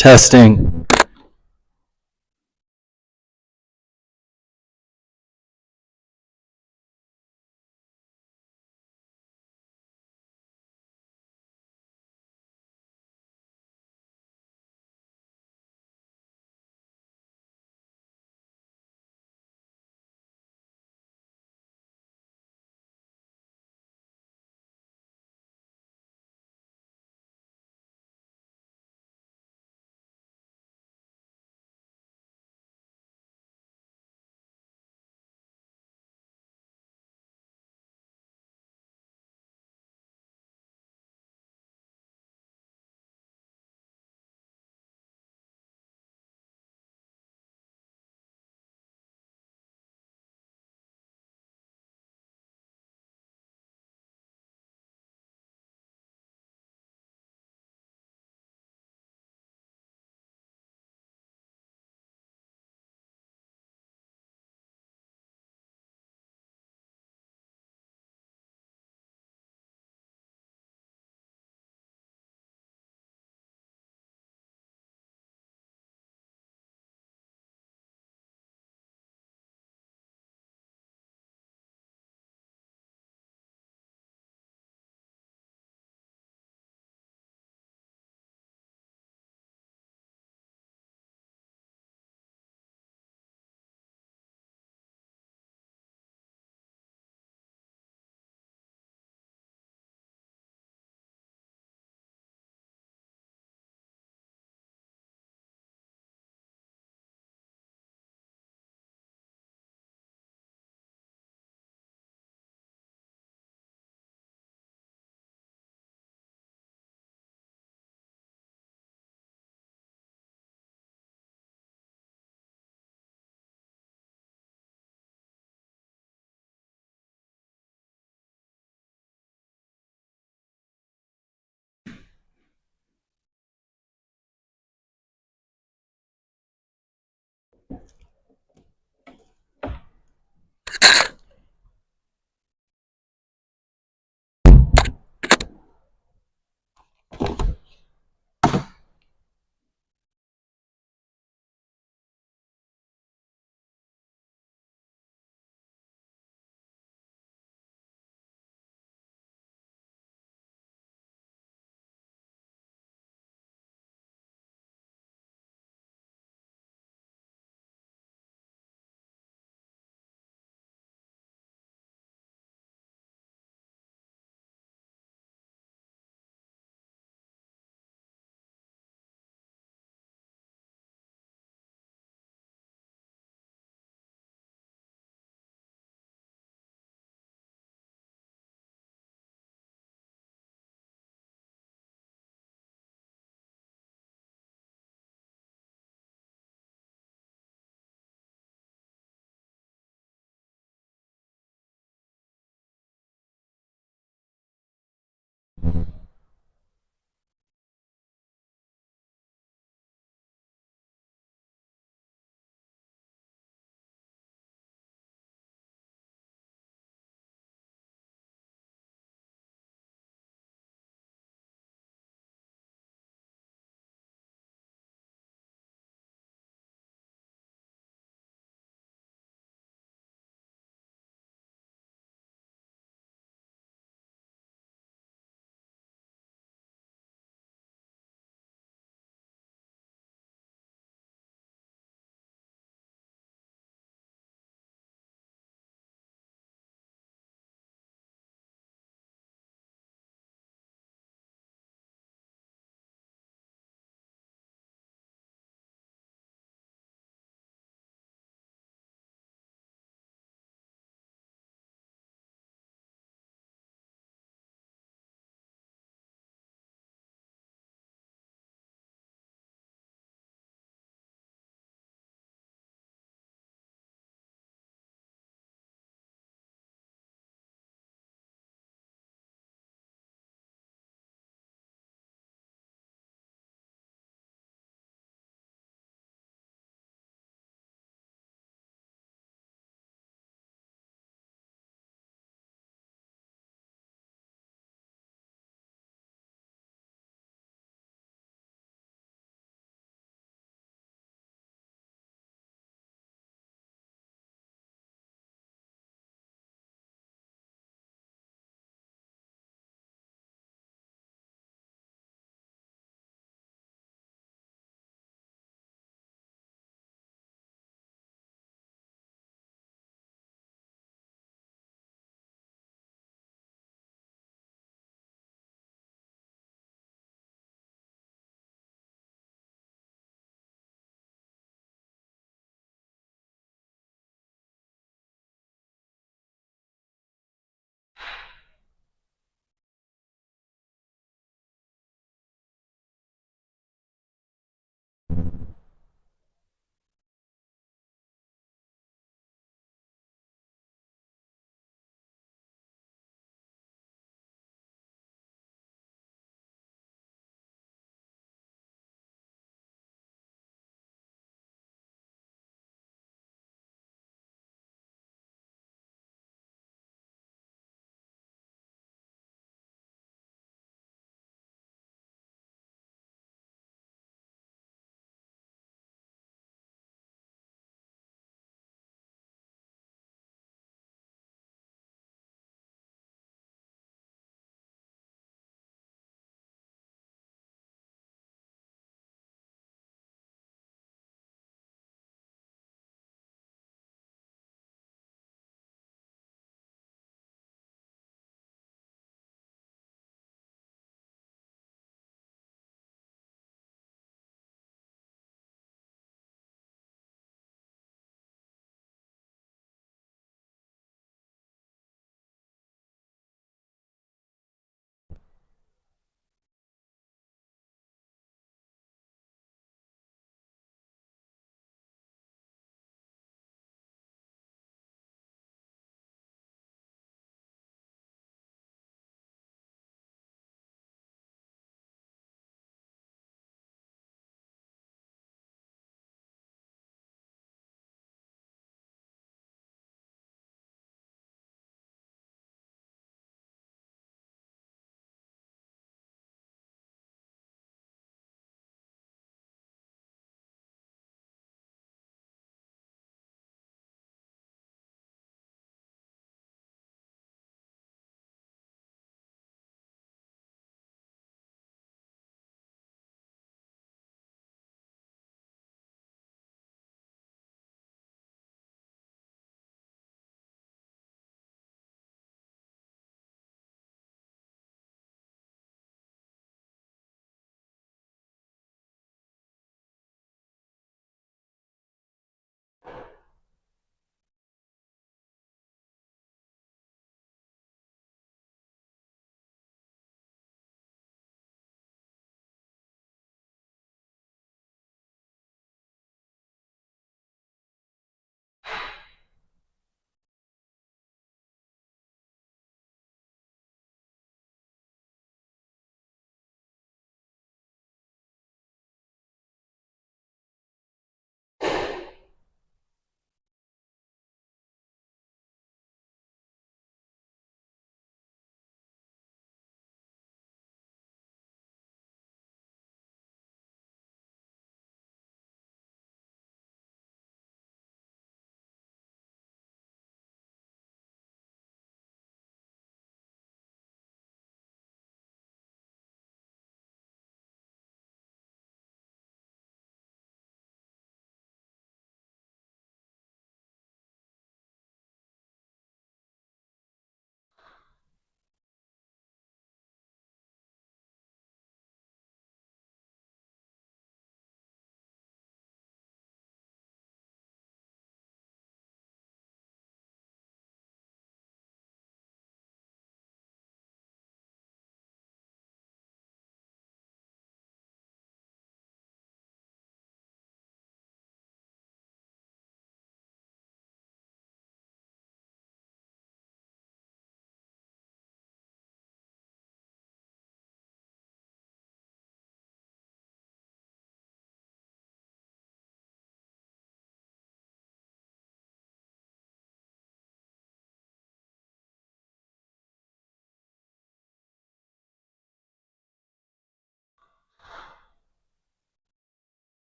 Testing.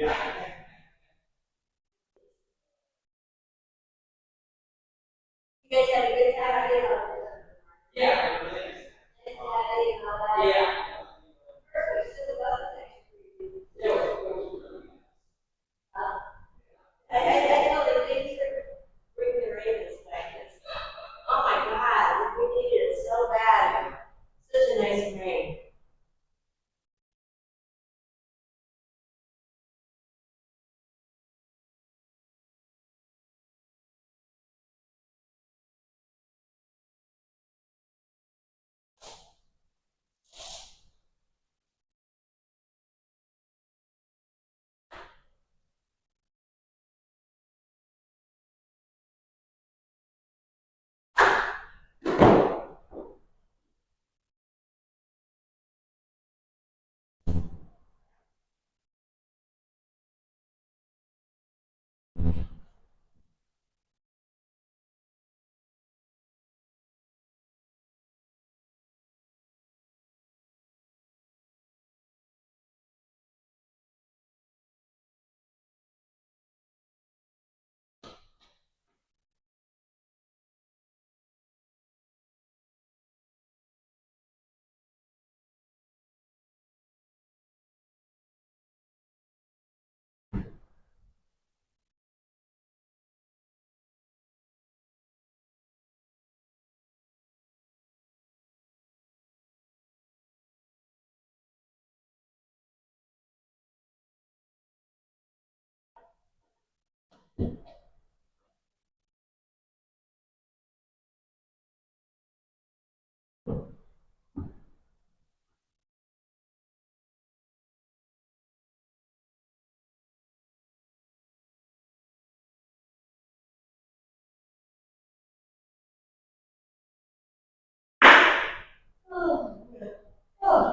You guys had a good time here? Yeah. Yeah. Perfect. So about the I know that things are bringing the Ravens back. Oh my God, we needed it so bad. Such a nice rain. Oh, oh.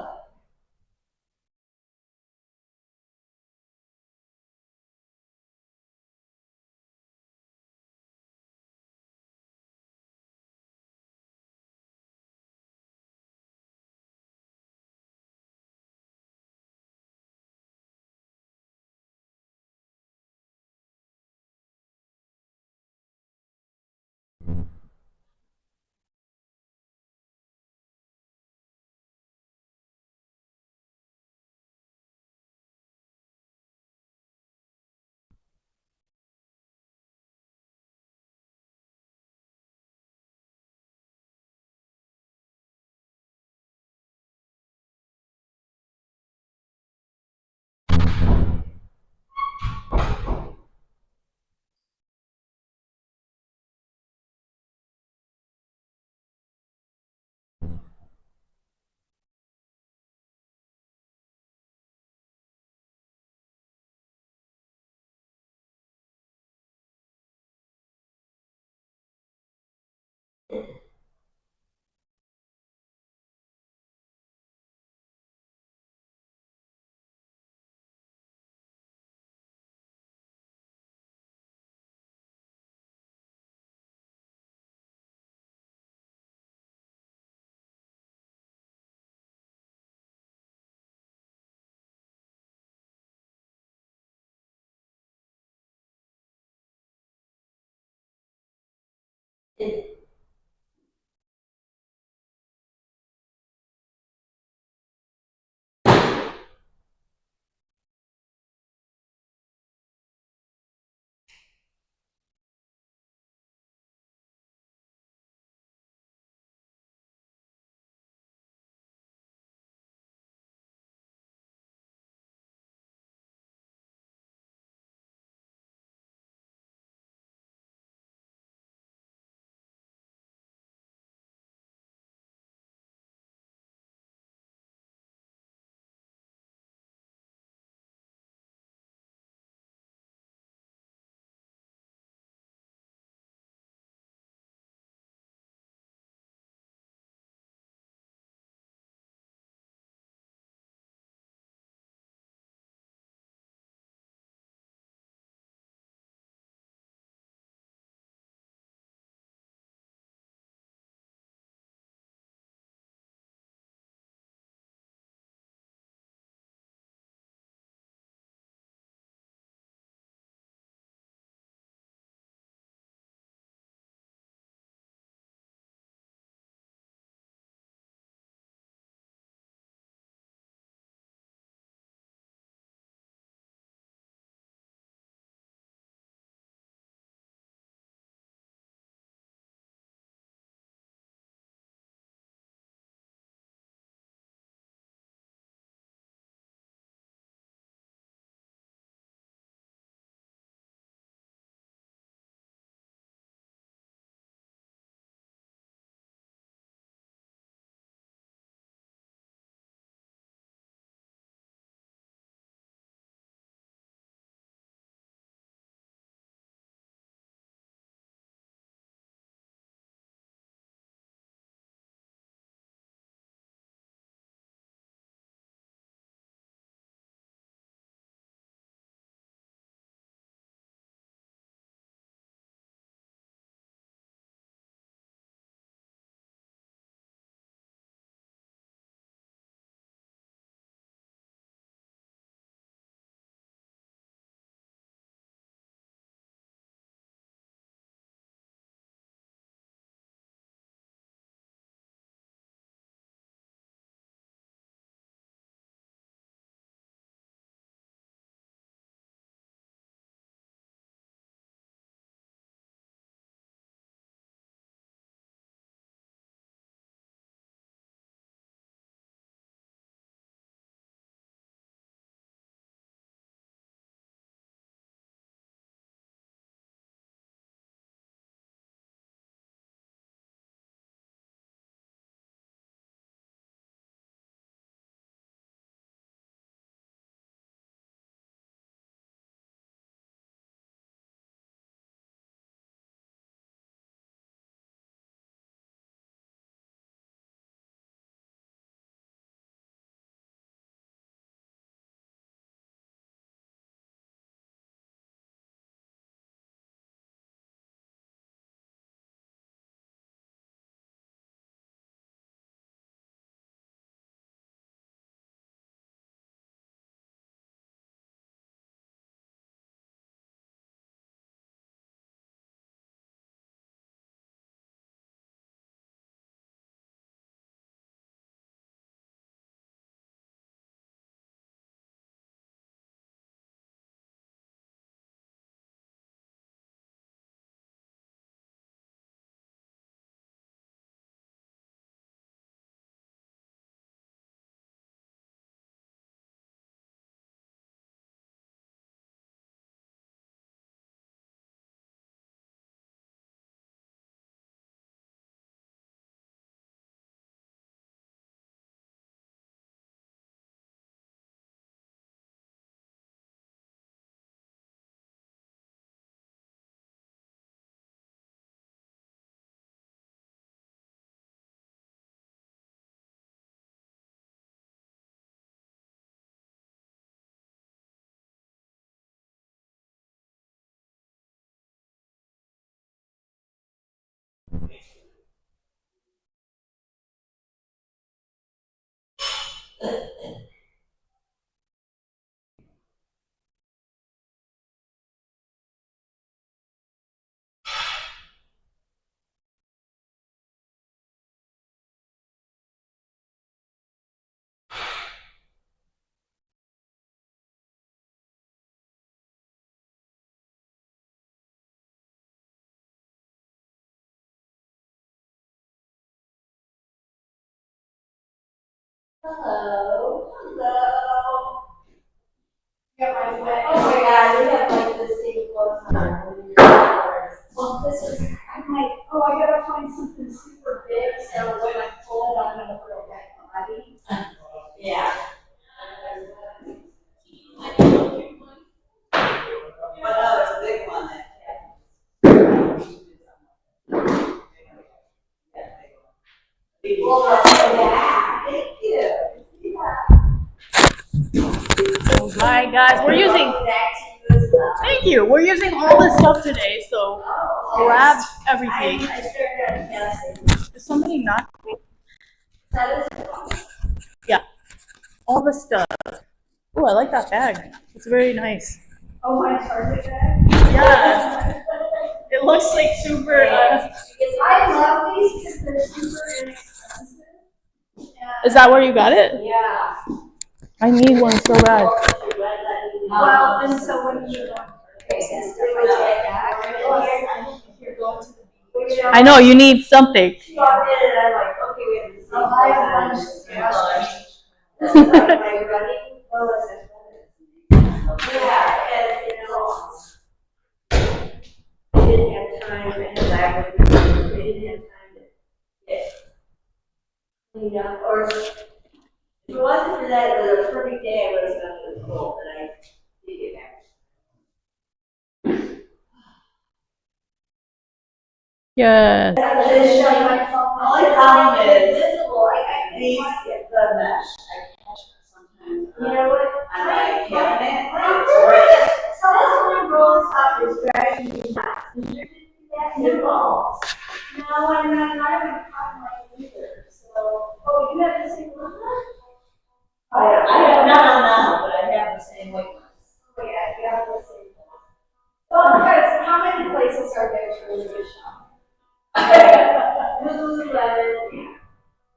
Hello. Hello. Yeah, oh my God, we have like the same clothes on. Well, this is, I'm like, oh, I gotta find something super big, so when I pull it, I'm gonna feel that body. Yeah. But no, there's a big one that. Well, yeah, thank you. Hi guys, we're using, thank you, we're using all this stuff today, so grab everything. Is somebody not? Yeah, all the stuff. Oh, I like that bag. It's very nice. Oh, my Target bag? Yeah, it looks like super. I love these because they're super inexpensive. Is that where you got it? Yeah. I need one so bad. Well, and so when you I know, you need something. Yeah, and you know, we didn't have time, and we didn't have time to get cleaned up, or if it wasn't for that, it was a perfect day, I would have gone to the pool, but I did get back. Yes. The only problem is visible. These get the mesh. I catch it sometimes. You know what? On my cabinet. So this one rolls up is driving me nuts. It rolls. No, I'm not even caught my either. So, oh, you have the same one? I have not, but I have the same weight ones. Oh yeah, you have the same one. Well, because how many places are there to really good shop? Lululemon.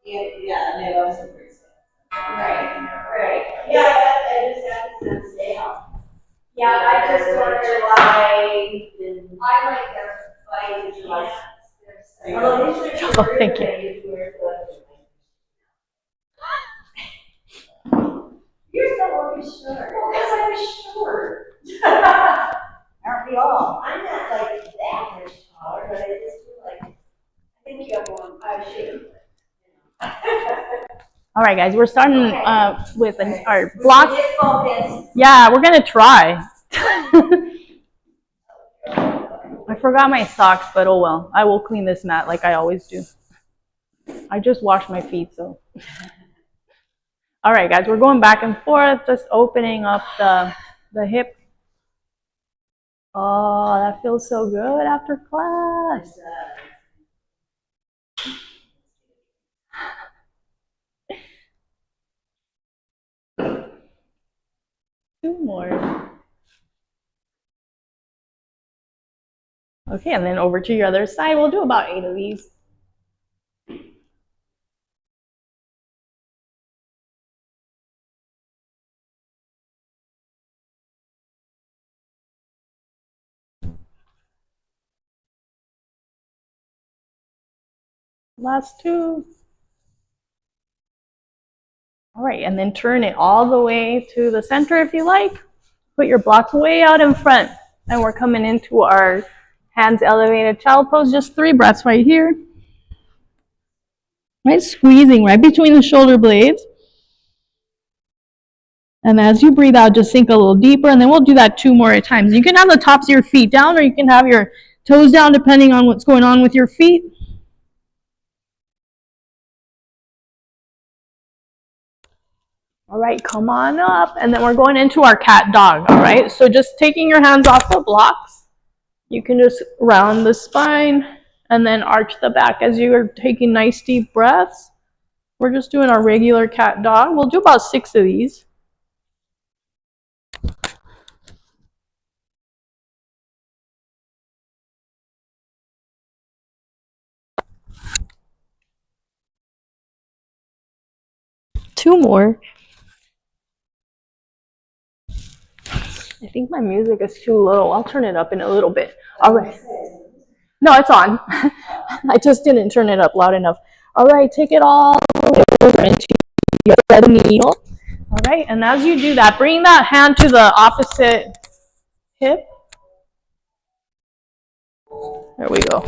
Yeah, and they love some free stuff. Right. Yeah, I just got this on sale. Yeah, I just wonder why I like their fight pants. Oh, thank you. You're so short. Well, because I'm short. Aren't we all? I'm not like that much taller, but I just feel like, I think you have one, I should. All right, guys, we're starting with our blocks. Focus. Yeah, we're gonna try. I forgot my socks, but oh well. I will clean this mat like I always do. I just washed my feet, so. All right, guys, we're going back and forth, just opening up the hip. Oh, that feels so good after class. Two more. Okay, and then over to your other side. We'll do about 8 of these. Last 2. All right, and then turn it all the way to the center if you like. Put your blocks way out in front. And we're coming into our hands elevated child pose. Just 3 breaths right here. Right, squeezing right between the shoulder blades. And as you breathe out, just sink a little deeper, and then we'll do that 2 more times. You can have the tops of your feet down, or you can have your toes down, depending on what's going on with your feet. All right, come on up, and then we're going into our cat dog, all right? So just taking your hands off the blocks, you can just round the spine, and then arch the back as you are taking nice deep breaths. We're just doing our regular cat dog. We'll do about 6 of these. Two more. I think my music is too low. I'll turn it up in a little bit. All right. No, it's on. I just didn't turn it up loud enough. All right, take it all the way over into the other needle. All right, and as you do that, bring that hand to the opposite hip. There we go.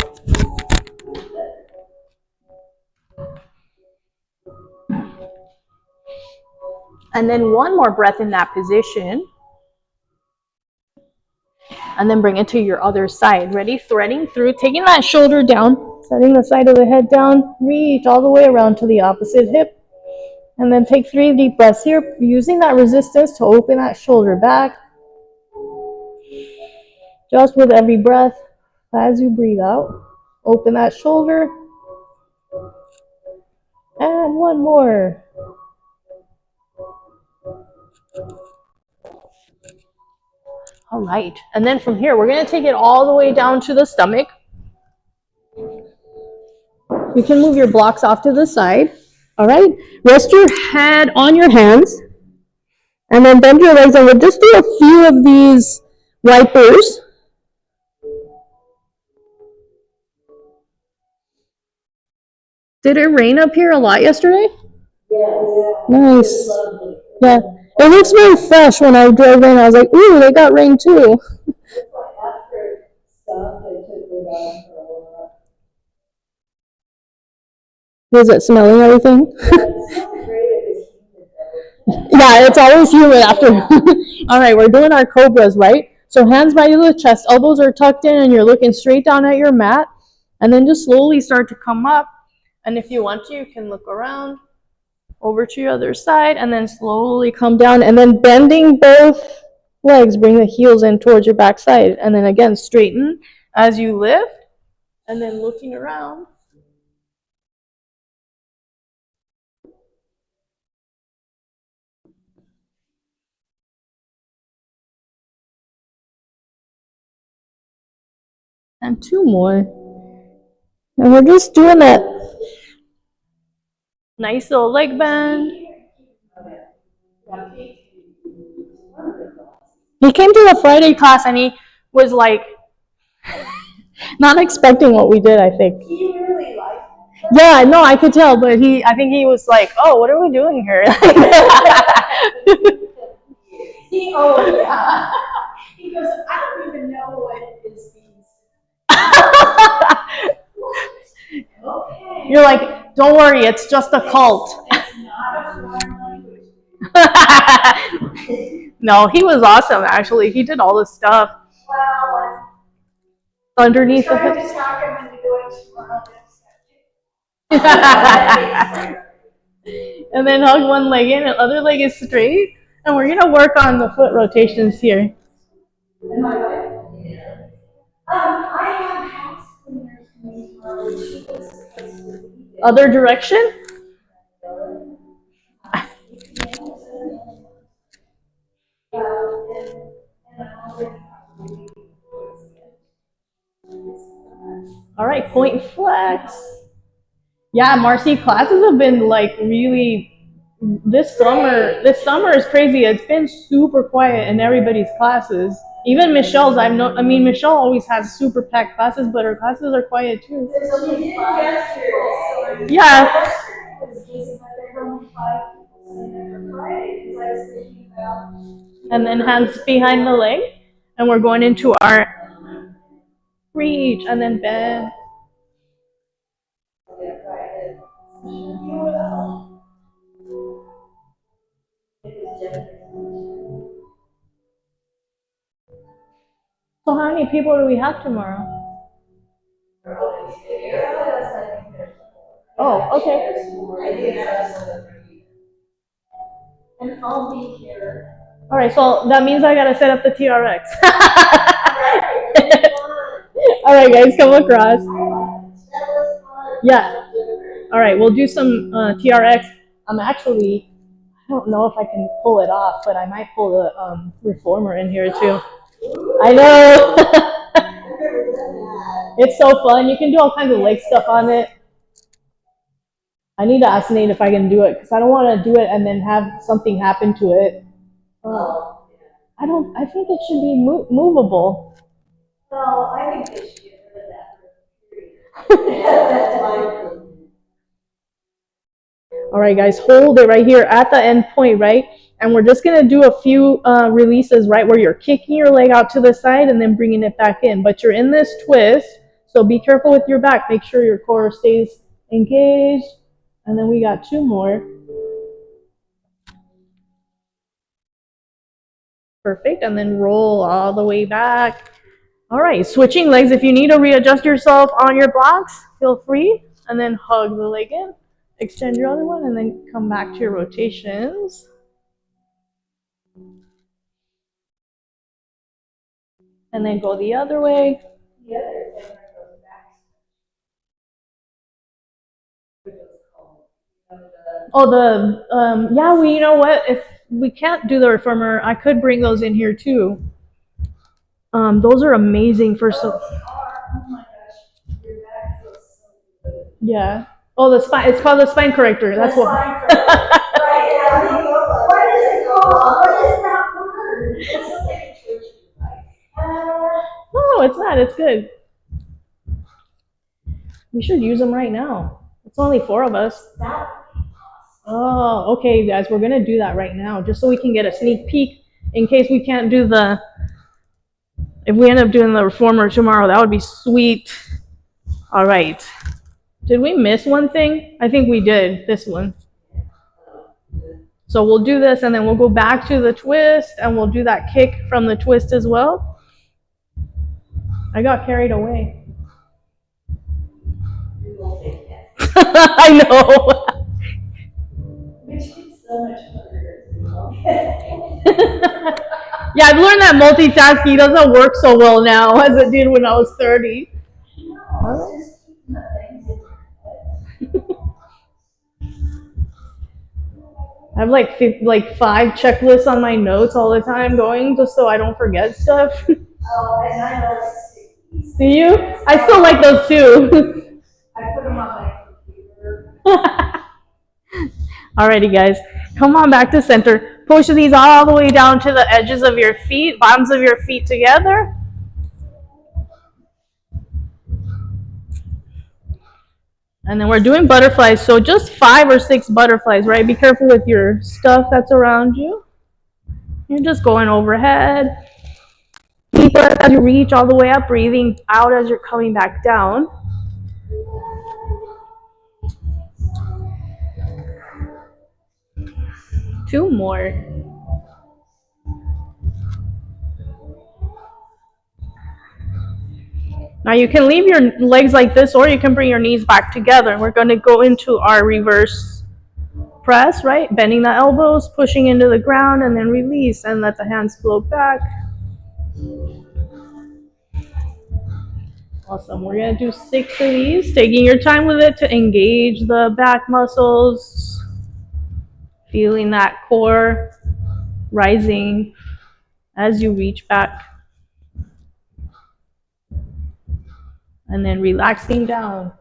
And then one more breath in that position. And then bring it to your other side. Ready? Threading through, taking that shoulder down, setting the side of the head down, reach all the way around to the opposite hip. And then take 3 deep breaths here, using that resistance to open that shoulder back. Just with every breath, as you breathe out, open that shoulder. And one more. All right, and then from here, we're gonna take it all the way down to the stomach. You can move your blocks off to the side. All right, rest your head on your hands. And then bend your legs, and we'll just do a few of these wipers. Did it rain up here a lot yesterday? Yes. Nice. Yeah. It looks very fresh when I drove in. I was like, ooh, they got rain too. After stuff, they took the dog for a walk. Was it smelling everything? It smells great if it's humid though. Yeah, it's always humid after. All right, we're doing our cobras, right? So hands by the chest, elbows are tucked in, and you're looking straight down at your mat. And then just slowly start to come up. And if you want to, you can look around over to your other side, and then slowly come down, and then bending both legs, bring the heels in towards your back side, and then again straighten as you lift, and then looking around. And 2 more. And we're just doing that nice little leg bend. He came to the Friday class and he was like not expecting what we did, I think. He really liked it. Yeah, no, I could tell, but I think he was like, oh, what are we doing here? Oh, yeah. He goes, I don't even know what is being said. Okay. You're like, don't worry, it's just a cult. It's not a foreign language. No, he was awesome, actually. He did all this stuff Well, underneath the trying hips. to talk him into going tomorrow. And then hug one leg in, and other leg is straight. And we're gonna work on the foot rotations here. And my wife? Yeah. I have house cleaners coming tomorrow. Other direction. All right, point flex. Yeah, Marcy, classes have been like really, this summer is crazy. It's been super quiet in everybody's classes. Even Michelle's, Michelle always has super packed classes, but her classes are quiet too. There's only 5 yesterday. Yeah. And then hands behind the leg. And we're going into our reach and then bend. So how many people do we have tomorrow? Oh, okay. And I'll be here. All right, so that means I gotta set up the TRX. All right, guys, come across. Yeah. All right, we'll do some TRX. I don't know if I can pull it off, but I might pull the reformer in here too. I know. It's so fun. You can do all kinds of leg stuff on it. I need to ask Nate if I can do it because I don't want to do it and then have something happen to it. I think it should be movable. Well, I think they should get rid of that. That's my opinion. All right, guys, hold it right here at the end point, right? And we're just gonna do a few releases, right, where you're kicking your leg out to the side and then bringing it back in. But you're in this twist, so be careful with your back. Make sure your core stays engaged. And then we got 2 more. Perfect, and then roll all the way back. All right, switching legs. If you need to readjust yourself on your blocks, feel free. And then hug the leg in. Extend your other one, and then come back to your rotations. And then go the other way. Oh, yeah, you know what? If we can't do the reformer, I could bring those in here too. Those are amazing for some. Oh my gosh, your back feels so good. Yeah. Oh, the spine. It's called the spine corrector. That's what. Right, yeah. What is it called? What is that word? It sounds like a church device. No, it's not. It's good. We should use them right now. It's only 4 of us. Oh, okay, guys. We're gonna do that right now, just so we can get a sneak peek in case we can't do the. If we end up doing the reformer tomorrow, that would be sweet. All right. Did we miss one thing? I think we did. This one. So we'll do this, and then we'll go back to the twist, and we'll do that kick from the twist as well. I got carried away. I know. So much harder. Yeah, I've learned that multitasking doesn't work so well now as it did when I was 30. No, it's just keeping the things in your head. I have like 5 checklists on my notes all the time going, just so I don't forget stuff. Oh, and I love stickies. Do you? I still like those too. I put them on my computer. Alrighty, guys, come on back to center. Push these all the way down to the edges of your feet, bottoms of your feet together. And then we're doing butterflies, so just 5 or 6 butterflies, right? Be careful with your stuff that's around you. You're just going overhead. Deep breath as you reach all the way up, breathing out as you're coming back down. Two more. Now you can leave your legs like this, or you can bring your knees back together. We're going to go into our reverse press, right? Bending the elbows, pushing into the ground, and then release and let the hands float back. Awesome. We're going to do 6 of these, taking your time with it to engage the back muscles, feeling that core rising as you reach back. And then relaxing down.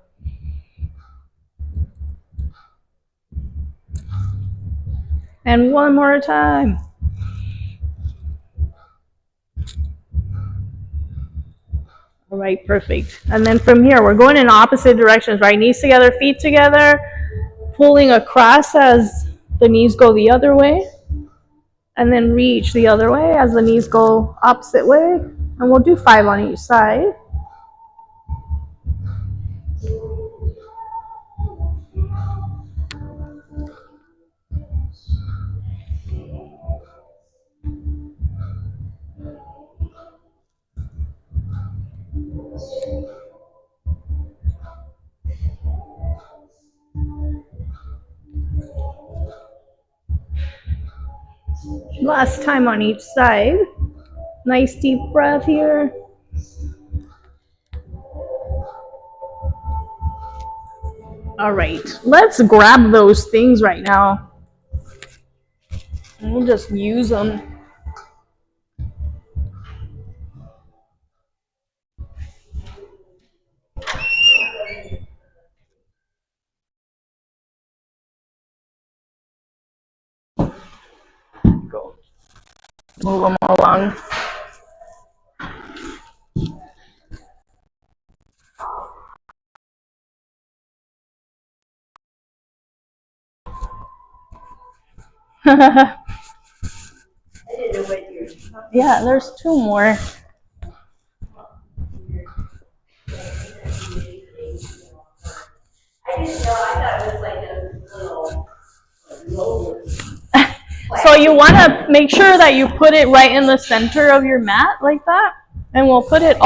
And one more time. All right, perfect. And then from here, we're going in opposite directions, right? Knees together, feet together, pulling across as the knees go the other way. And then reach the other way as the knees go opposite way. And we'll do 5 on each side. Last time on each side. Nice deep breath here. All right, let's grab those things right now. And we'll just use them. Go. Move them along. I didn't know what you were talking about. Yeah, there's two more. I didn't know, I thought it was like a little roller. So you want to make sure that you put it right in the center of your mat like that. And we'll put it,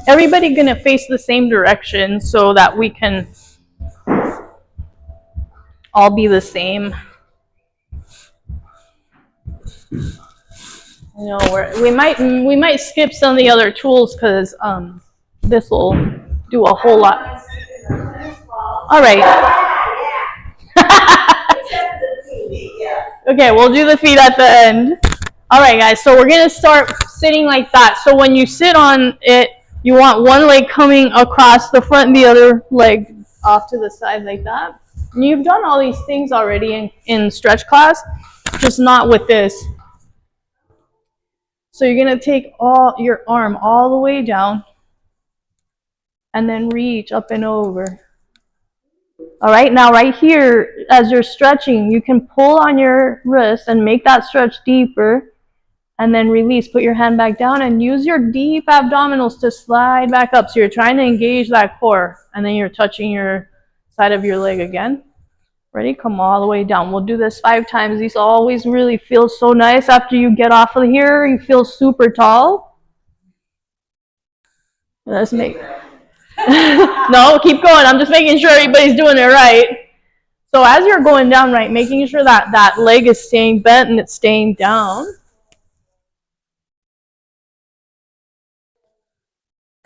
everybody gonna face the same direction so that we can all be the same. You know, we might skip some of the other tools because this will do a whole lot. All right. Okay, we'll do the feet at the end. All right, guys. So we're gonna start sitting like that. So when you sit on it, you want one leg coming across the front and the other leg off to the side like that. And you've done all these things already in stretch class, just not with this. So you're gonna take your arm all the way down and then reach up and over. All right, now right here, as you're stretching, you can pull on your wrist and make that stretch deeper and then release. Put your hand back down and use your deep abdominals to slide back up. So you're trying to engage that core and then you're touching your side of your leg again. Ready? Come all the way down. We'll do this 5 times. These always really feel so nice. After you get off of here, you feel super tall. Let's make... No, keep going. I'm just making sure everybody's doing it right. So as you're going down, right, making sure that that leg is staying bent and it's staying down.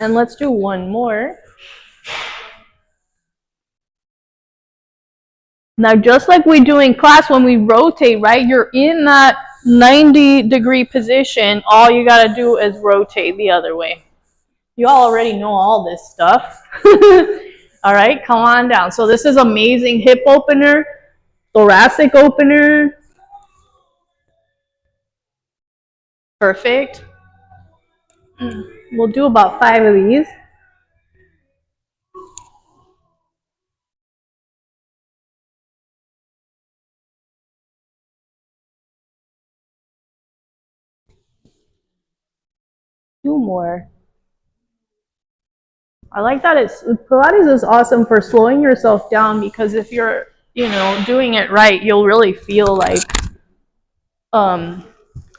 And let's do one more. Now, just like we do in class when we rotate, right, you're in that 90-degree position. All you got to do is rotate the other way. You all already know all this stuff. All right, come on down. So this is amazing hip opener, thoracic opener. Perfect. We'll do about 5 of these. Two more. I like that Pilates is awesome for slowing yourself down because if you're, doing it right, you'll really feel like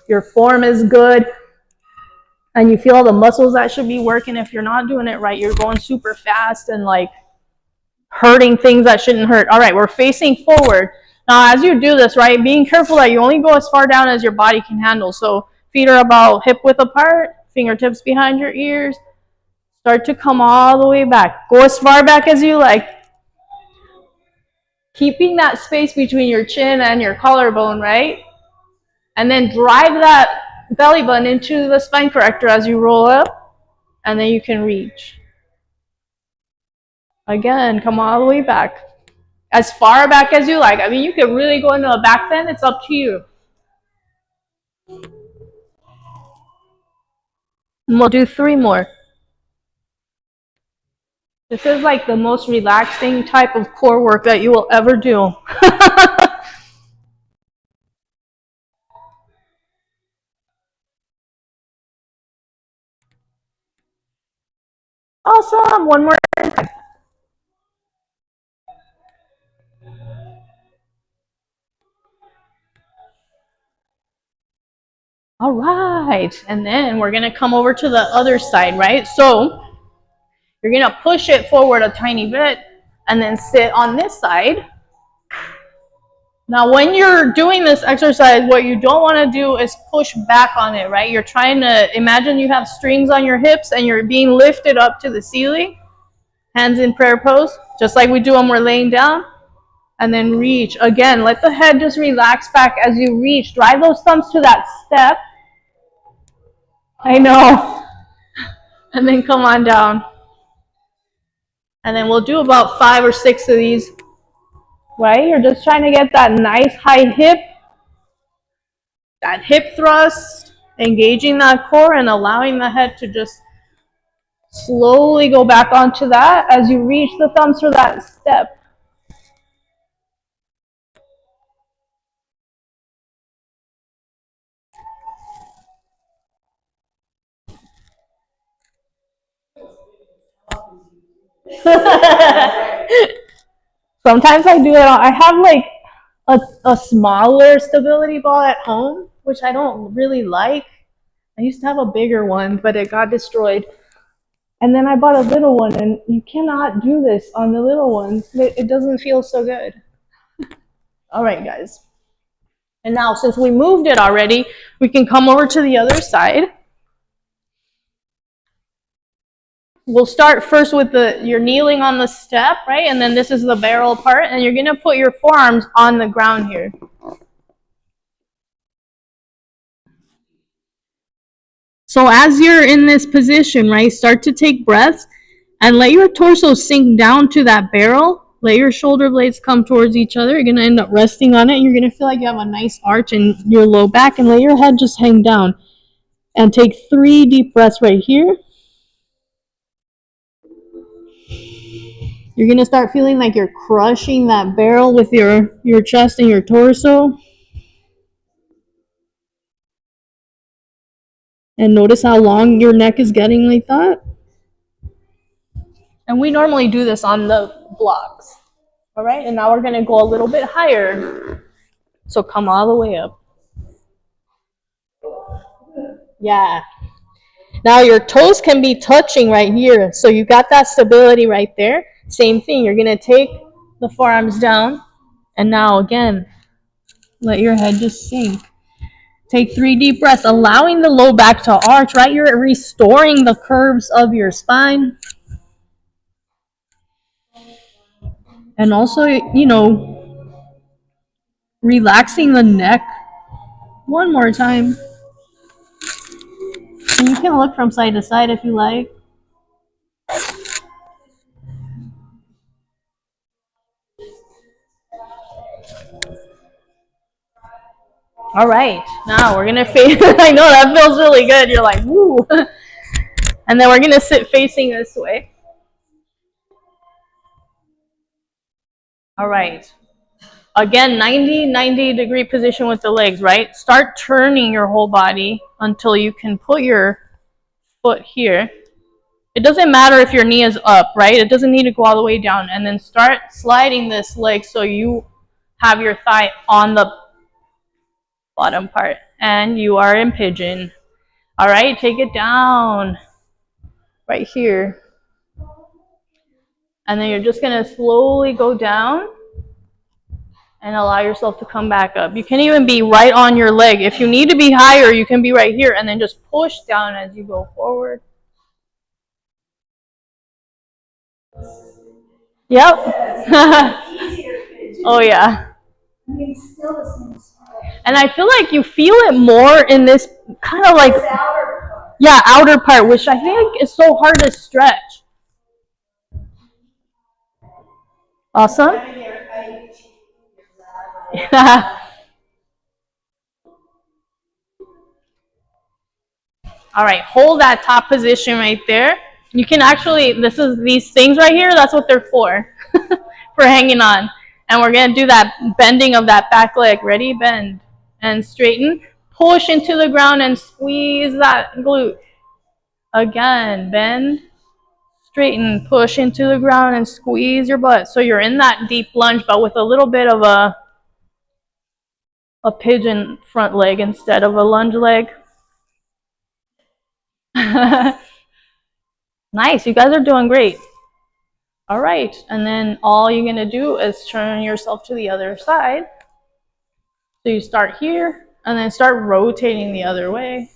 your form is good and you feel all the muscles that should be working. If you're not doing it right, you're going super fast and like hurting things that shouldn't hurt. All right, we're facing forward. Now, as you do this, right, being careful that you only go as far down as your body can handle. So feet are about hip width apart, fingertips behind your ears. Start to come all the way back. Go as far back as you like. Keeping that space between your chin and your collarbone, right? And then drive that belly button into the spine corrector as you roll up. And then you can reach. Again, come all the way back. As far back as you like. I mean, you could really go into a back bend. It's up to you. And we'll do 3 more. This is like the most relaxing type of core work that you will ever do. Awesome. One more. All right. And then we're going to come over to the other side, right? So you're going to push it forward a tiny bit and then sit on this side. Now, when you're doing this exercise, what you don't want to do is push back on it, right? You're trying to imagine you have strings on your hips and you're being lifted up to the ceiling. Hands in prayer pose, just like we do when we're laying down. And then reach. Again, let the head just relax back as you reach. Drive those thumbs to that step. I know. And then come on down. And then we'll do about 5 or 6 of these. Right? You're just trying to get that nice high hip. That hip thrust. Engaging that core and allowing the head to just slowly go back onto that as you reach the thumbs for that step. Sometimes I do it. I have like a smaller stability ball at home, which I don't really like. I used to have a bigger one, but it got destroyed. And then I bought a little one, and you cannot do this on the little ones. It doesn't feel so good. All right, guys. And now, since we moved it already, we can come over to the other side. We'll start first with you're kneeling on the step, right? And then this is the barrel part, and you're gonna put your forearms on the ground here. So as you're in this position, right, start to take breaths and let your torso sink down to that barrel. Let your shoulder blades come towards each other. You're gonna end up resting on it. You're gonna feel like you have a nice arch in your low back, and let your head just hang down. And take 3 deep breaths right here. You're gonna start feeling like you're crushing that barrel with your chest and your torso. And notice how long your neck is getting like that. And we normally do this on the blocks. All right, and now we're gonna go a little bit higher. So come all the way up. Yeah. Now your toes can be touching right here. So you got that stability right there. Same thing, you're gonna take the forearms down. And now again, let your head just sink. Take 3 deep breaths, allowing the low back to arch, right? You're restoring the curves of your spine. And also, relaxing the neck. One more time. And you can look from side to side if you like. All right, now we're gonna face. I know that feels really good. You're like, woo. And then we're gonna sit facing this way. All right. Again, 90 degree position with the legs, right? Start turning your whole body until you can put your foot here. It doesn't matter if your knee is up, right? It doesn't need to go all the way down. And then start sliding this leg so you have your thigh on the bottom part. And you are in pigeon. All right, take it down right here. And then you're just going to slowly go down and allow yourself to come back up. You can even be right on your leg. If you need to be higher, you can be right here and then just push down as you go forward. Yep. Oh, yeah. And I feel like you feel it more in this kind of like, yeah, outer part, which I think is so hard to stretch. Awesome. All right, hold that top position right there. You can actually, these things right here, that's what they're for, for hanging on. And we're gonna do that bending of that back leg. Ready? Bend and straighten. Push into the ground and squeeze that glute. Again, bend, straighten, push into the ground and squeeze your butt. So you're in that deep lunge, but with a little bit of a pigeon front leg instead of a lunge leg. Nice, you guys are doing great. All right, and then all you're gonna do is turn yourself to the other side. So you start here and then start rotating the other way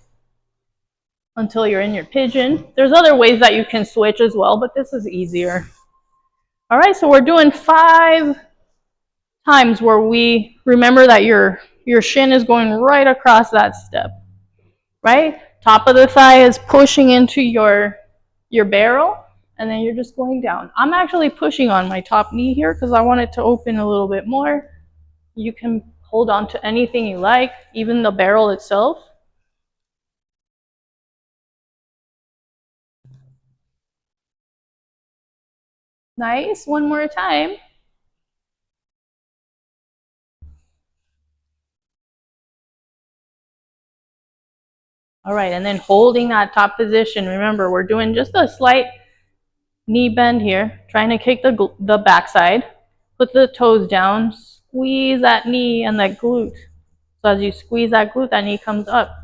until you're in your pigeon. There's other ways that you can switch as well, but this is easier. All right, so we're doing 5 times where we remember that your shin is going right across that step, right? Top of the thigh is pushing into your barrel, and then you're just going down. I'm actually pushing on my top knee here because I want it to open a little bit more. You can hold on to anything you like, even the barrel itself. Nice, one more time. All right, and then holding that top position. Remember, we're doing just a slight knee bend here, trying to kick the backside. Put the toes down, squeeze that knee and that glute. So as you squeeze that glute, that knee comes up.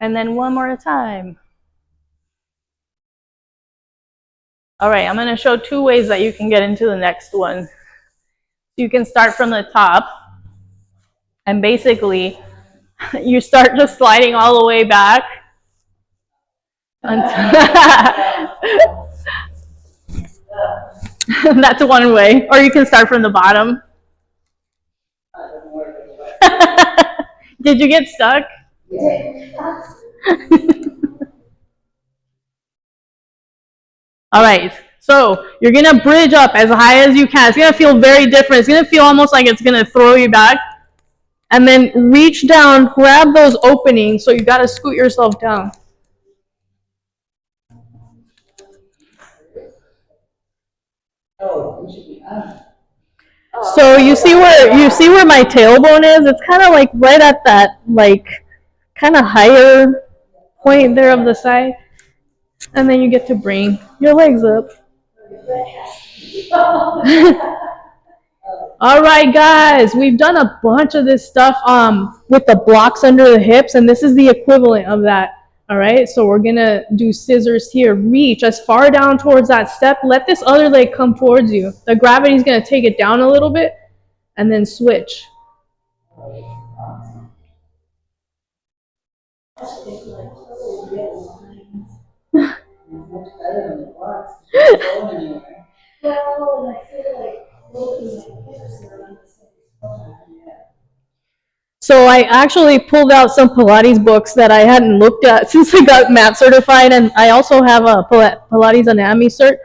And then one more time. All right, I'm gonna show 2 ways that you can get into the next one. You can start from the top, and basically, you start just sliding all the way back. That's one way. Or you can start from the bottom. Did you get stuck? All right, so you're gonna bridge up as high as you can. It's gonna feel very different. It's gonna feel almost like it's gonna throw you back. And then reach down, grab those openings, so you gotta scoot yourself down. So you see where my tailbone is? It's kind of like right at that kind of higher point there of the side. And then you get to bring your legs up. All right, guys, we've done a bunch of this stuff with the blocks under the hips, and this is the equivalent of that. All right, so we're gonna do scissors here. Reach as far down towards that step. Let this other leg come towards you. The gravity is gonna take it down a little bit, and then switch. So I actually pulled out some Pilates books that I hadn't looked at since I got mat certified, and I also have a Pilates anatomy cert.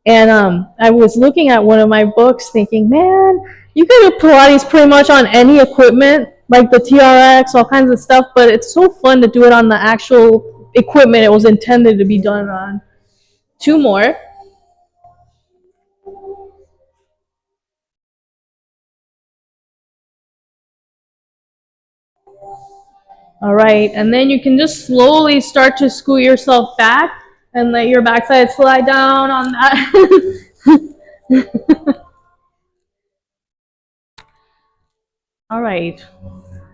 And I was looking at one of my books thinking, man, you can do Pilates pretty much on any equipment, like the TRX, all kinds of stuff, but it's so fun to do it on the actual equipment it was intended to be done on. 2 more. All right, and then you can just slowly start to scoot yourself back and let your backside slide down on that. All right,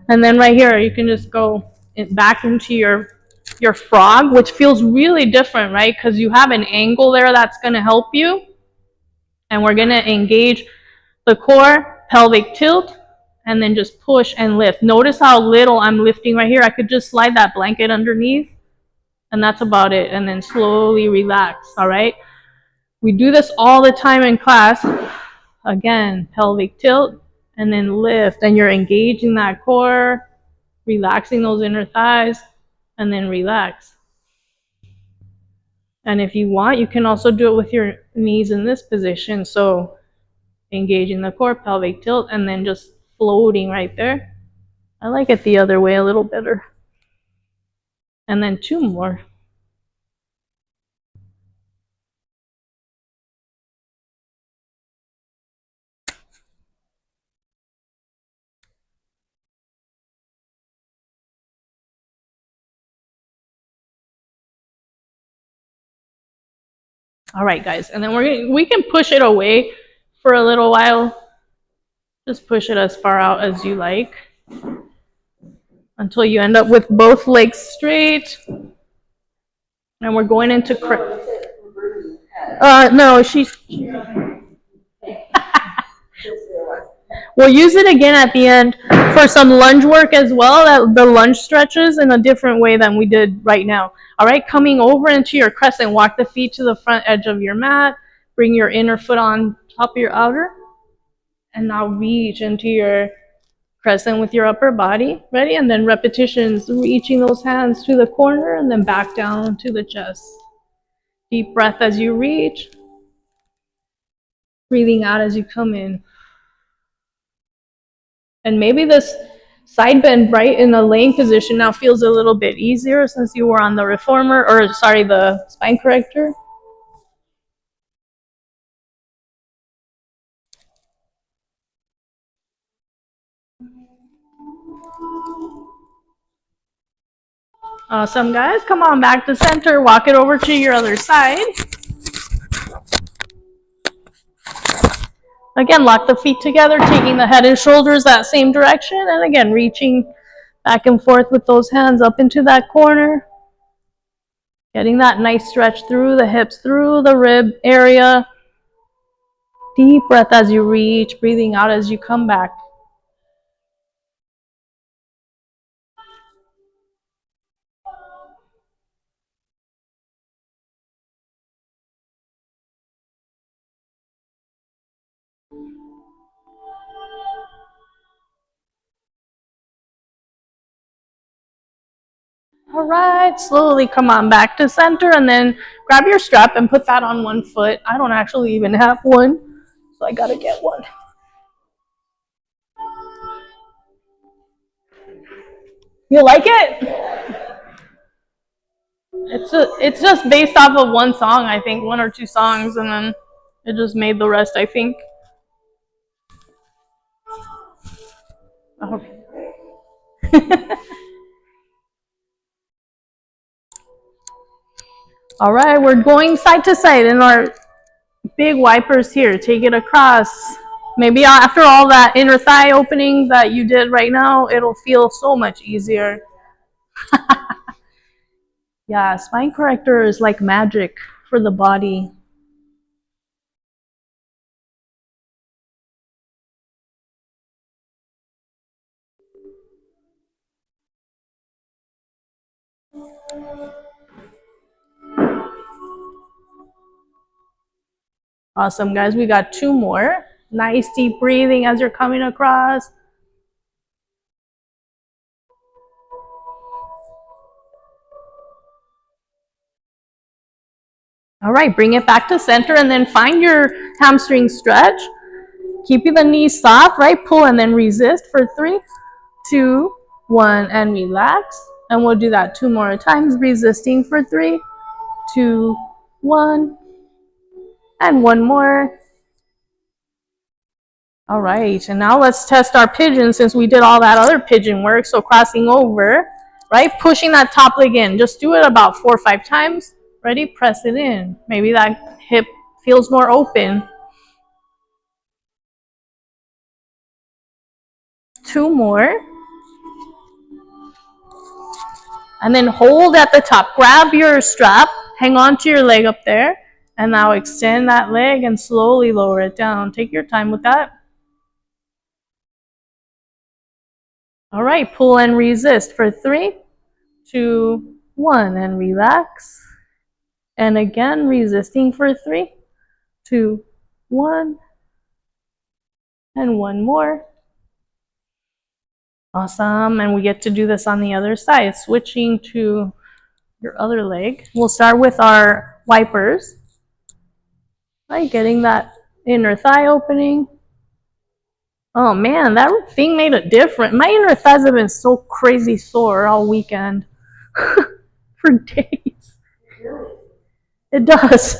and then right here you can just go back into your frog, which feels really different, right? Because you have an angle there that's going to help you, and we're going to engage the core, pelvic tilt, and then just push and lift. Notice how little I'm lifting right here. I could just slide that blanket underneath, and that's about it. And then slowly relax, all right? We do this all the time in class. Again, pelvic tilt, and then lift. And you're engaging that core, relaxing those inner thighs, and then relax. And if you want, you can also do it with your knees in this position. So engaging the core, pelvic tilt, and then just floating right there. I like it the other way a little better. And then 2 more. All right, guys, and then we can push it away for a little while. Just push it as far out as you like until you end up with both legs straight. And we're going into no, she's we'll use it again at the end for some lunge work as well, the lunge stretches in a different way than we did right now. All right, coming over into your crescent, walk the feet to the front edge of your mat, bring your inner foot on top of your outer, and now reach into your crescent with your upper body. Ready? And then repetitions, reaching those hands to the corner and then back down to the chest. Deep breath as you reach, breathing out as you come in. And maybe this side bend right in the laying position now feels a little bit easier since you were on the reformer, or sorry, the spine corrector. Awesome, guys. Come on back to center. Walk it over to your other side. Again, lock the feet together, taking the head and shoulders that same direction. And again, reaching back and forth with those hands up into that corner. Getting that nice stretch through the hips, through the rib area. Deep breath as you reach, breathing out as you come back. All right, slowly come on back to center and then grab your strap and put that on one foot. I don't actually even have one, so I gotta get one. You like it? It's just based off of one song, I think, one or two songs, and then it just made the rest, I think. Okay. All right, we're going side to side in our big wipers here. Take it across. Maybe after all that inner thigh opening that you did right now, it'll feel so much easier. Yeah, spine corrector is like magic for the body. Awesome, guys. We got two more. Nice deep breathing as you're coming across. All right, bring it back to center and then find your hamstring stretch. Keeping the knees soft, right? Pull and then resist for 3, 2, 1, and relax. And we'll do that 2 more times, resisting for 3, 2, 1, and 1 more. All right, and now let's test our pigeon since we did all that other pigeon work. So crossing over, right? Pushing that top leg in. Just do it about 4 or 5 times. Ready? Press it in. Maybe that hip feels more open. 2 more. And then hold at the top. Grab your strap. Hang on to your leg up there. And now extend that leg and slowly lower it down. Take your time with that. All right, pull and resist for 3, 2, 1, and relax. And again, resisting for 3, 2, 1, and 1 more. Awesome, and we get to do this on the other side, switching to your other leg. We'll start with our wipers. Right, getting that inner thigh opening. Oh man, that thing made a difference. My inner thighs have been so crazy sore all weekend. For days. It does.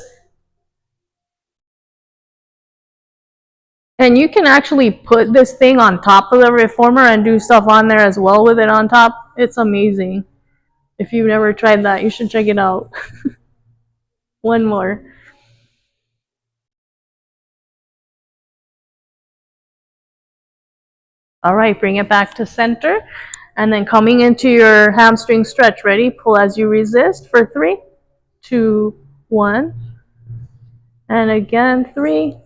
And you can actually put this thing on top of the reformer and do stuff on there as well with it on top. It's amazing. If you've never tried that, you should check it out. 1 more. All right, bring it back to center. And then coming into your hamstring stretch. Ready? Pull as you resist for 3, 2, 1. And again, 3,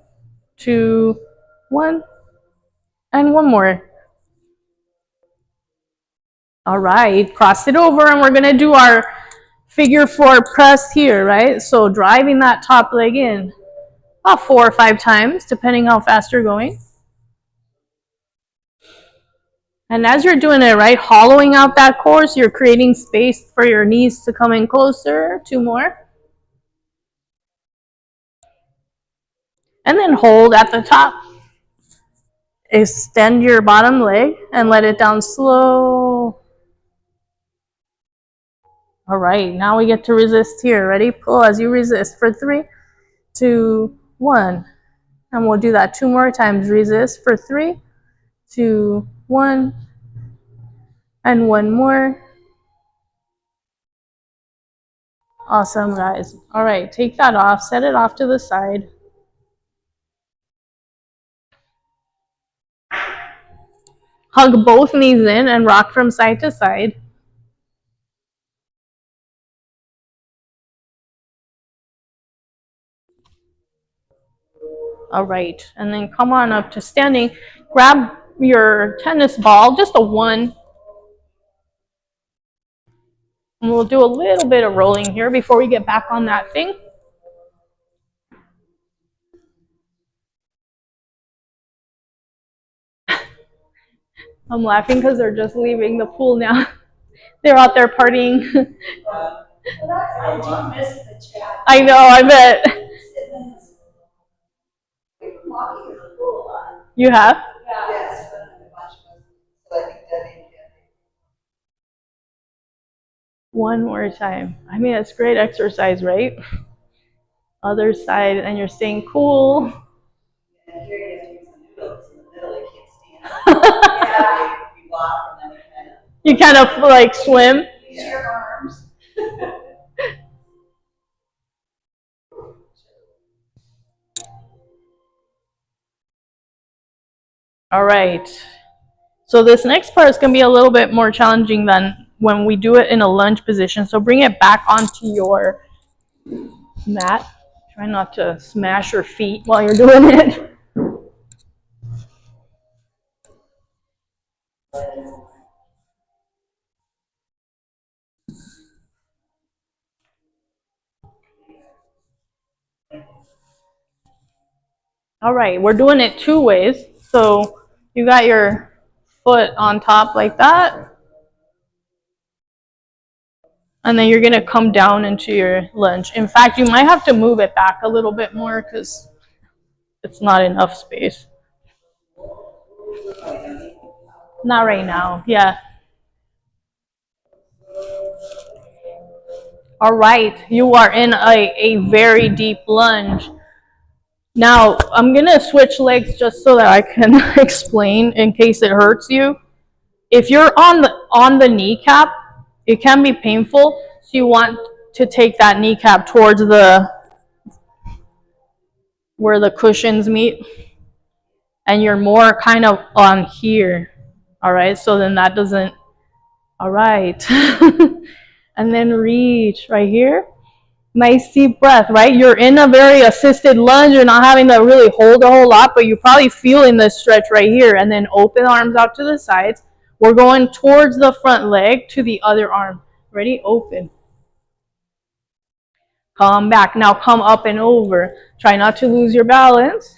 2, 1. And 1 more. All right, cross it over and we're gonna do our figure 4 press here, right? So driving that top leg in about 4 or 5 times, depending how fast you're going. And as you're doing it, right, hollowing out that core, so you're creating space for your knees to come in closer. 2 more. And then hold at the top. Extend your bottom leg and let it down slow. All right, now we get to resist here. Ready? Pull as you resist for 3, 2, 1. And we'll do that 2 more times. Resist for 3, 2, 1. And 1 more. Awesome, guys. All right, take that off, set it off to the side. Hug both knees in and rock from side to side. All right, and then come on up to standing. Grab your tennis ball, just a one. And we'll do a little bit of rolling here before we get back on that thing. I'm laughing because they're just leaving the pool now. They're out there partying. I do miss the chat. I know, I bet. We've been walking in the pool a lot. You have? Yes, but a bunch of us. So I think Debbie and Kathy. One more time. I mean, it's great exercise, right? Other side, and you're staying cool. And here you have to use the noodles in the middle. You can't stand. Yeah, you walk and then You kind of like swim. use your arms. All right. So this next part is going to be a little bit more challenging than when we do it in a lunge position. So bring it back onto your mat. Try not to smash your feet while you're doing it. All right, we're doing it two ways. So you got your foot on top like that. And then you're going to come down into your lunge. In fact, you might have to move it back a little bit more because it's not enough space. Not right now, yeah. All right, you are in a very deep lunge. Now, I'm going to switch legs just so that I can explain in case it hurts you. If you're on the kneecap, it can be painful. So you want to take that kneecap towards where the cushions meet. And you're more kind of on here. All right, so then that doesn't, all right. And then reach right here. Nice deep breath, right? You're in a very assisted lunge. You're not having to really hold a whole lot, but you're probably feeling this stretch right here. And then open arms out to the sides. We're going towards the front leg to the other arm. Ready? Open. Come back. Now come up and over. Try not to lose your balance.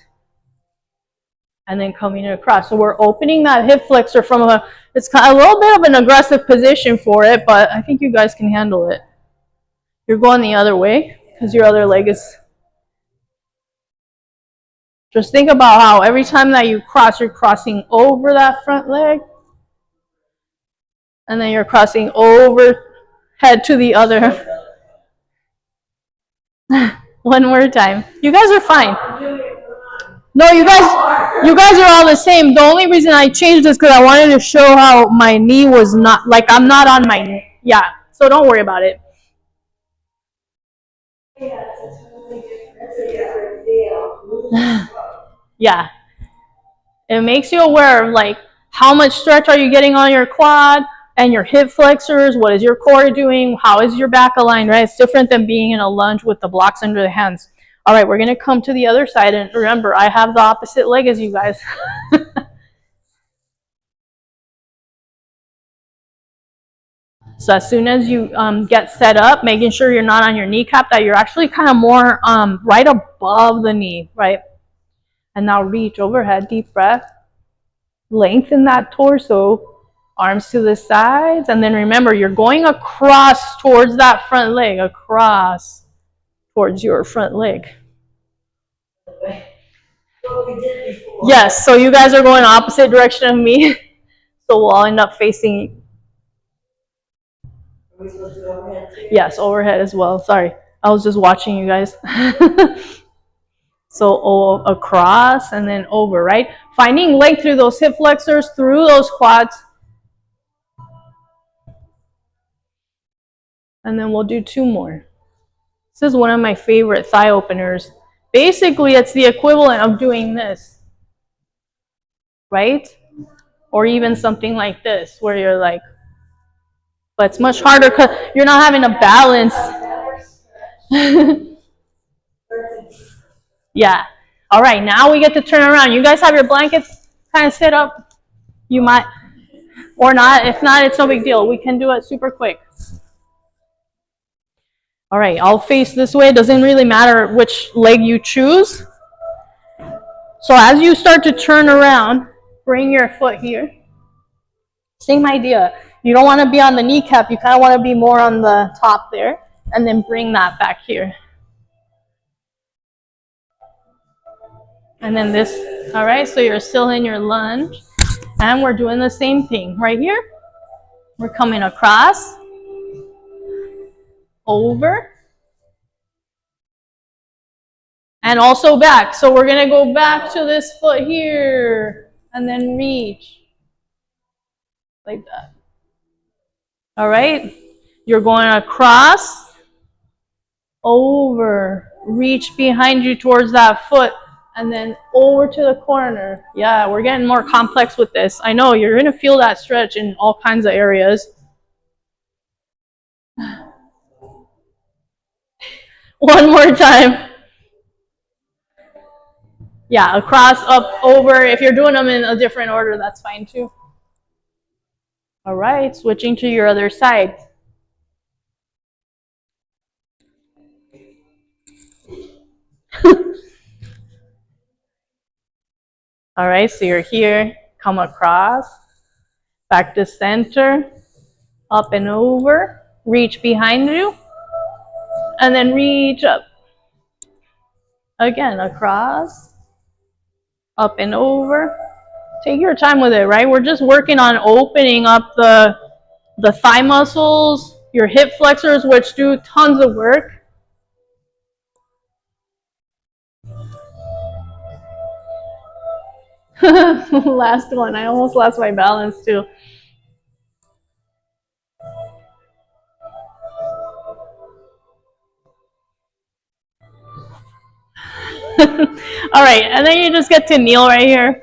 And then coming across. So we're opening that hip flexor from it's a little bit of an aggressive position for it, but I think you guys can handle it. You're going the other way because your other leg is. Just think about how every time that you cross, you're crossing over that front leg. And then you're crossing over head to the other. One more time. You guys are fine. No, you guys are all the same. The only reason I changed this because I wanted to show how my knee was not, like I'm not on my knee. Yeah, so don't worry about it. Yeah. It makes you aware of like how much stretch are you getting on your quad and your hip flexors, what is your core doing, how is your back aligned, right? It's different than being in a lunge with the blocks under the hands. All right, we're going to come to the other side, and remember, I have the opposite leg as you guys. So as soon as you get set up, making sure you're not on your kneecap, that you're actually kind of more right above the knee, right? And now reach overhead, deep breath. Lengthen that torso, arms to the sides, and then remember, you're going across towards that front leg, across towards your front leg. Yes, so you guys are going opposite direction of me, so we'll all end up facing. Are we supposed to do overhead too? Yes, overhead as well. Sorry, I was just watching you guys. So across and then over, right? Finding length through those hip flexors, through those quads. And then we'll do two more. This is one of my favorite thigh openers. Basically, it's the equivalent of doing this, right? Or even something like this, where you're like, but it's much harder because you're not having a balance. Yeah. All right, now we get to turn around. You guys have your blankets kind of set up? You might, or not. If not, it's no big deal. We can do it super quick. All right, I'll face this way. It doesn't really matter which leg you choose. So as you start to turn around, bring your foot here. Same idea. You don't want to be on the kneecap. You kind of want to be more on the top there. And then bring that back here. And then this, all right, so you're still in your lunge. And we're doing the same thing right here. We're coming across, over, and also back. So we're going to go back to this foot here and then reach like that. All right, you're going across, over, reach behind you towards that foot, and then over to the corner. Yeah, we're getting more complex with this. I know you're going to feel that stretch in all kinds of areas. One more time. Yeah, across, up, over. If you're doing them in a different order, that's fine too. All right, switching to your other side. All right, so you're here, come across, back to center, up and over, reach behind you, and then reach up. Again, across, up and over. Take your time with it, right? We're just working on opening up the thigh muscles, your hip flexors, which do tons of work. Last one. I almost lost my balance too. All right, and then you just get to kneel right here.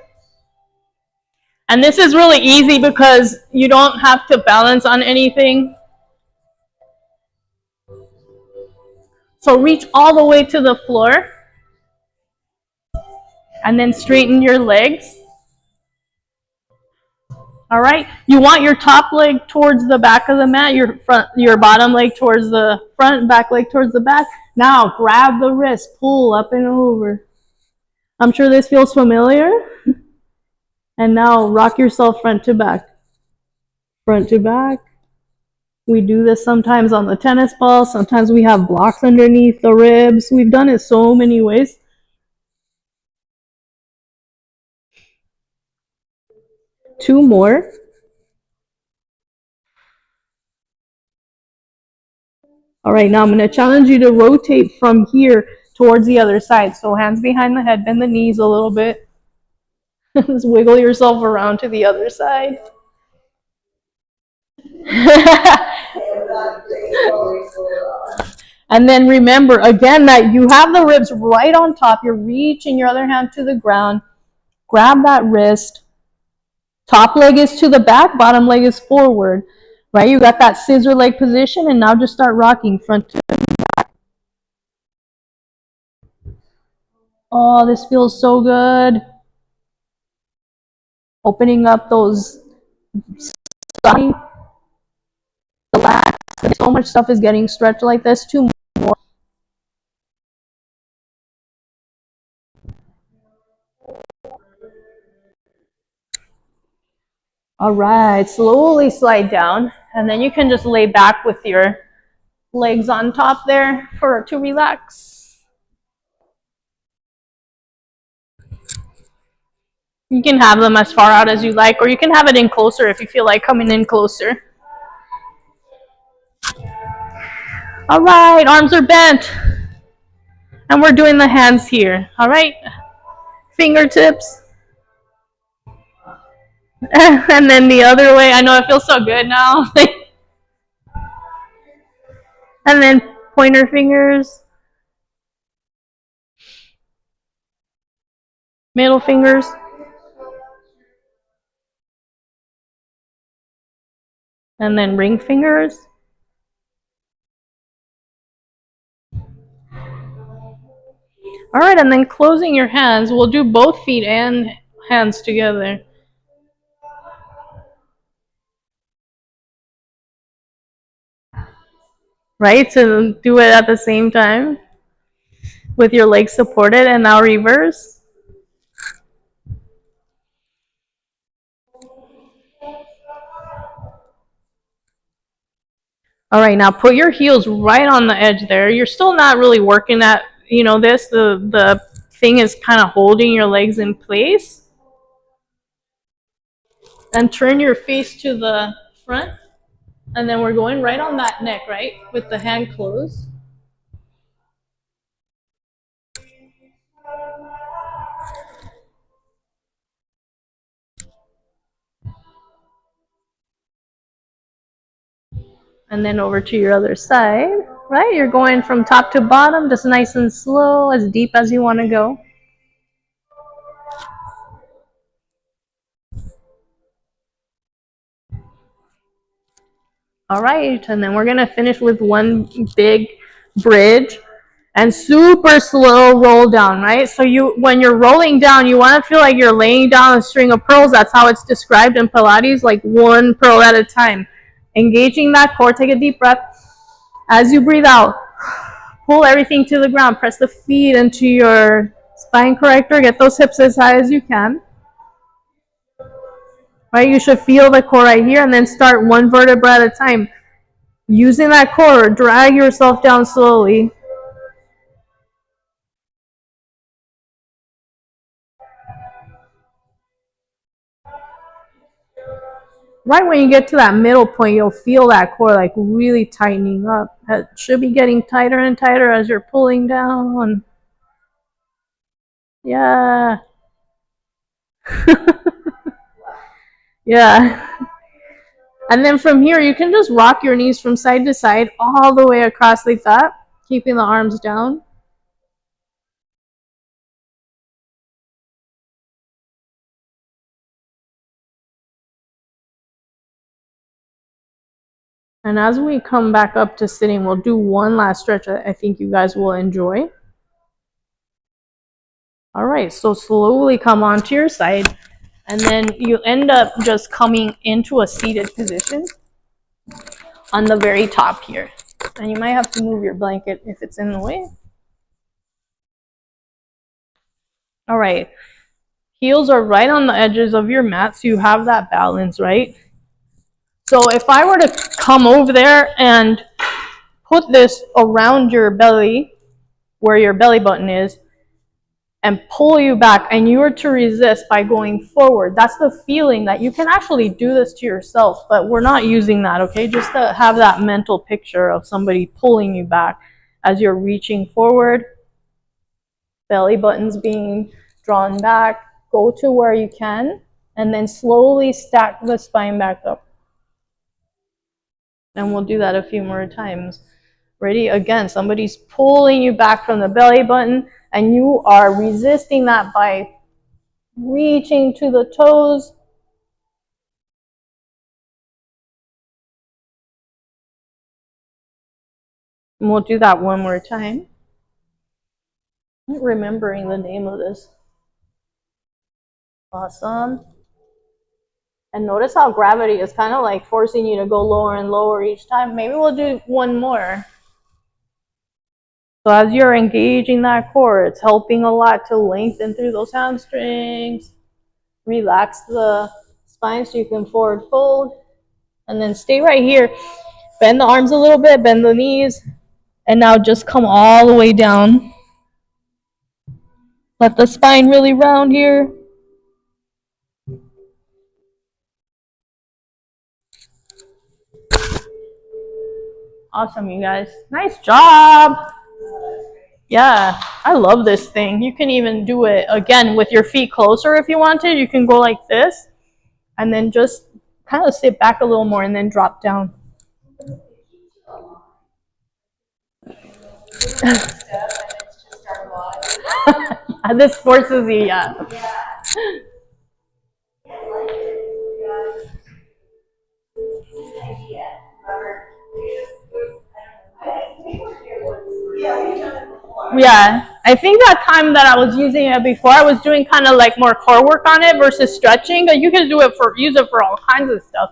And this is really easy because you don't have to balance on anything. So reach all the way to the floor. And then straighten your legs. All right, you want your top leg towards the back of the mat, your bottom leg towards the front, back leg towards the back. Now grab the wrist, pull up and over. I'm sure this feels familiar. And now rock yourself front to back. Front to back. We do this sometimes on the tennis ball. Sometimes we have blocks underneath the ribs. We've done it so many ways. Two more. All right, now I'm going to challenge you to rotate from here towards the other side. So hands behind the head, bend the knees a little bit. Just wiggle yourself around to the other side. And then remember, again, that you have the ribs right on top. You're reaching your other hand to the ground. Grab that wrist. Top leg is to the back, bottom leg is forward. Right? You got that scissor leg position, and now just start rocking front to back. Oh, this feels so good. Opening up those side, the lats. So much stuff is getting stretched like this. Two more. All right, slowly slide down, and then you can just lay back with your legs on top there to relax. You can have them as far out as you like, or you can have it in closer if you feel like coming in closer. All right, arms are bent. And we're doing the hands here, all right? Fingertips. And then the other way. I know it feels so good now. And then pointer fingers. middle fingers. And then ring fingers. All right, and then closing your hands. We'll do both feet and hands together. Right, so do it at the same time with your legs supported, and now reverse. All right, now put your heels right on the edge there. You're still not really working at, this. The thing is kind of holding your legs in place. And turn your face to the front. And then we're going right on that neck, right? With the hand closed. And then over to your other side, right? You're going from top to bottom, just nice and slow, as deep as you want to go. All right, and then we're gonna finish with one big bridge and super slow roll down, right? So when you're rolling down, you want to feel like you're laying down a string of pearls. That's how it's described in Pilates, like one pearl at a time. Engaging that core, take a deep breath. As you breathe out, pull everything to the ground. Press the feet into your spine corrector. Get those hips as high as you can. Right, you should feel the core right here, and then start one vertebra at a time. Using that core, drag yourself down slowly. Right when you get to that middle point, you'll feel that core like really tightening up. It should be getting tighter and tighter as you're pulling down. Yeah. Yeah. And then from here, you can just rock your knees from side to side all the way across like that, keeping the arms down. And as we come back up to sitting, we'll do one last stretch that I think you guys will enjoy. All right, so slowly come onto your side, and then you end up just coming into a seated position on the very top here. And you might have to move your blanket if it's in the way. All right, heels are right on the edges of your mat, so you have that balance, right? So if I were to come over there and put this around your belly, where your belly button is, and pull you back, and you were to resist by going forward, that's the feeling that you can actually do this to yourself, but we're not using that, okay? Just to have that mental picture of somebody pulling you back as you're reaching forward, belly buttons being drawn back. Go to where you can, and then slowly stack the spine back up. And we'll do that a few more times. Ready? Again, somebody's pulling you back from the belly button, and you are resisting that by reaching to the toes. And we'll do that one more time. I'm not remembering the name of this. Awesome. And notice how gravity is kind of like forcing you to go lower and lower each time. Maybe we'll do one more. So as you're engaging that core, it's helping a lot to lengthen through those hamstrings. Relax the spine so you can forward fold. And then stay right here. Bend the arms a little bit, bend the knees. And now just come all the way down. Let the spine really round here. Awesome, you guys. Nice job. Yeah, I love this thing. You can even do it again with your feet closer if you wanted. You can go like this and then just kind of sit back a little more and then drop down. This forces you, yeah. Yeah, I think that time that I was using it before, I was doing kind of like more core work on it versus stretching. But you can use it for all kinds of stuff.